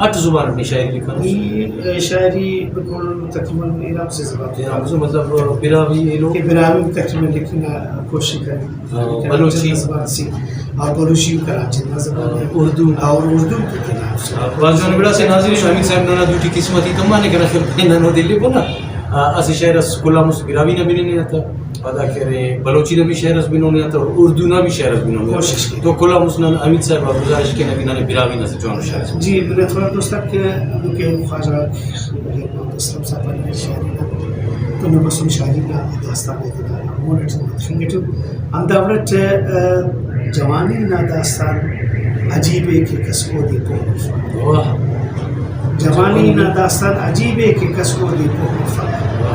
8 زبان اپنی شاعری لکھا. یہ شاعری بالکل تقریباً عرب سے زبان جو مطلب براوی یہ لوگ کہ براوی میں تقریباً لکھنا کوشش کریں. بلوچی زبان سی اور بلوچی کراچی زبان ہے. اردو اور اردو کے خلاف بعض بڑا سے ناظرین شامل صاحب نانا دوٹی قسمتی تمانے کرا خیر نانو دلی بولا اسی شاعر اس کلا مس براوی نہ بھی نہیں آتا ادا کرے بلوچی نہ بھی شاعر اس بھی نہیں آتا اور اردو نہ بھی شاعر اس بھی نہیں کوشش کی تو کلا مسلم امید صاحب گزارش کے نبی نے براوی نہ سے جوان شاعر جی میں تھوڑا دوست تک کہ خواجہ اسلام صاحب نے شاعری نہ تو میں بس شاعری کا داستان دیتا مونٹ خنگٹو ہم دعوت جوانی نہ داستان عجیب ہے کہ کس کو دیکھو واہ جوانی نہ داستان عجیب ہے کہ کس کو دیکھو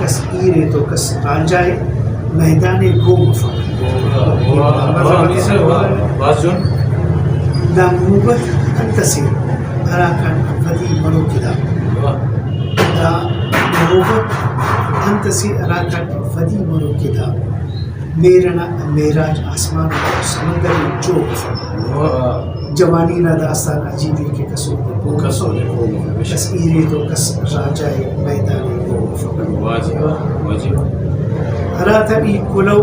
کس ایرے تو کس رانجائے میدان گو مفا باز جون دا نوبت انتسی اراکان فدی مرو کدا دا نوبت انتسی اراکان فدی مرو کدا میرنا میراج آسمان سمندر جو مفا جوانی نہ داستان عجیب ہے کہ کسو دیکھو کس ایرے تو کس رانجائے میدان گو مفا واجب ہراتا ای کلو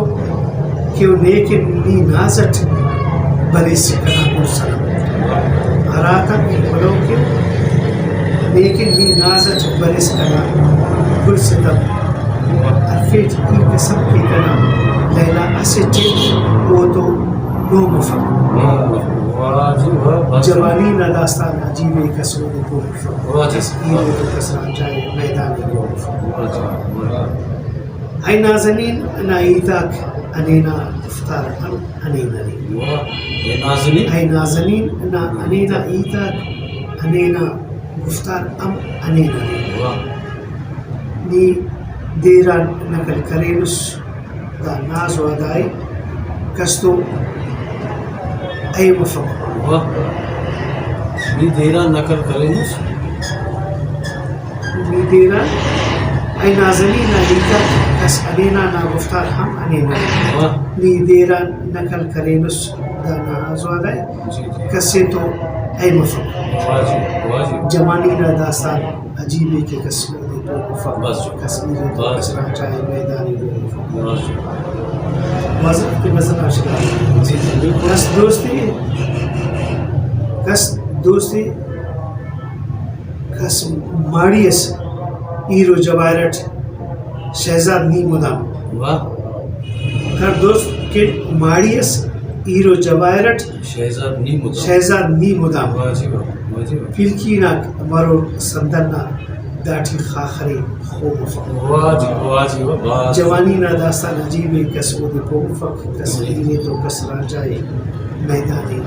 کیو نیکن لی نازٹ بلے سکنا مرسلم ہراتا ای کلو کیو نیکن لی نازٹ بلے سکنا مرسلم عرفیت ای قسم کی کنا لیلا اسچے وہ تو نو مفم جوانی نہ داستان عجیب کسو دیکھو کس ایرے تو کس رانجائے میدان گو مفم ای نازنین انا ایتاک انینا افطار انینا ای نازنین انا انینا ایتاک انینا گفتار انینا نی دیران نقل کرینس دا ناز و ادائی کستو ای مفق نی دیران نقل کرینس نی دیران ای نازنین ایتاک کس انینا نا گفتار ہم انینا نی دیران نقل کرینس دا ناز و ادائی کسی تو ای مفق جمانی نا داستان عجیبی کے کسی دے تو کس میرے تو کس رانچائے میدانی دے واضح کی مزن آشکار کس دوستی کس ماریس ایرو جوائرٹ شہزاد نی مدام کر دوست کہ ماریس ایرو جوائرٹ شہزاد نی مدام فیلکی نا مرو سندرنا داٹھی خاخری خوب مفق جوانی نا داستان عجیب کس وہ دیکھو مفق کس ایرے تو کس رانجائے میدانی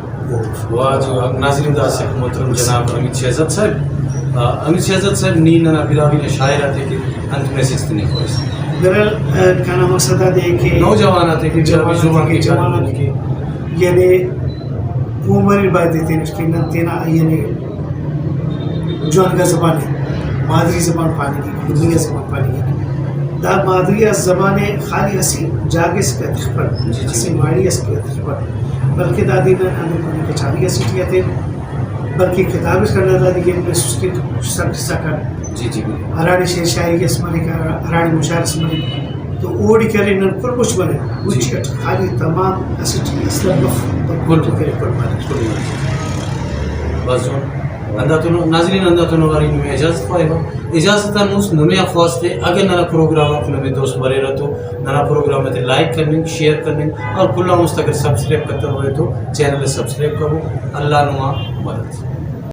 واجب ناظرین دا سے محترم جناب امید شہزاد صاحب امید شہزاد صاحب نین نا براوی نے شاعر آتے کہ انت میں سکتے نہیں خوش درل کانا مقصدہ دے کہ نوجوان آتے کہ براوی زبان کی جوان کی یعنی عمر باید دیتے ہیں نتینا یعنی جوان کا زبان ہے مادری زبان پانی کی دنیا زبان پانی کی دا مادری زبان خالی اسی جاگس کے تخبر اسی ماری اس کے تخبر بلکہ دادی نے ہمیں پانی کے چاری اسی کیا تھے بلکہ کتاب اس کرنا دادی کہ میں اس کے سب قصہ کر ہراڑی شیر شاعری اسمانی کا ہراڑی مشاعر اسمانی تو اوڑی کرے نن پر کچھ بنے کچھ خالی تمام اسی اسلام پر تو کرے پر بنے بس انداتونو ناظرین انداتونو واری نمی اجازت پائے با اجازت نوس نمی خواست ہے اگر ننا پروگرام اپنے میں دوست برے رہا تو ننا پروگرام میں لائک کرنے شیئر کرنے اور کلا مستقر سبسکرائب کرتے ہوئے تو چینل سبسکرائب کرو اللہ نما مدد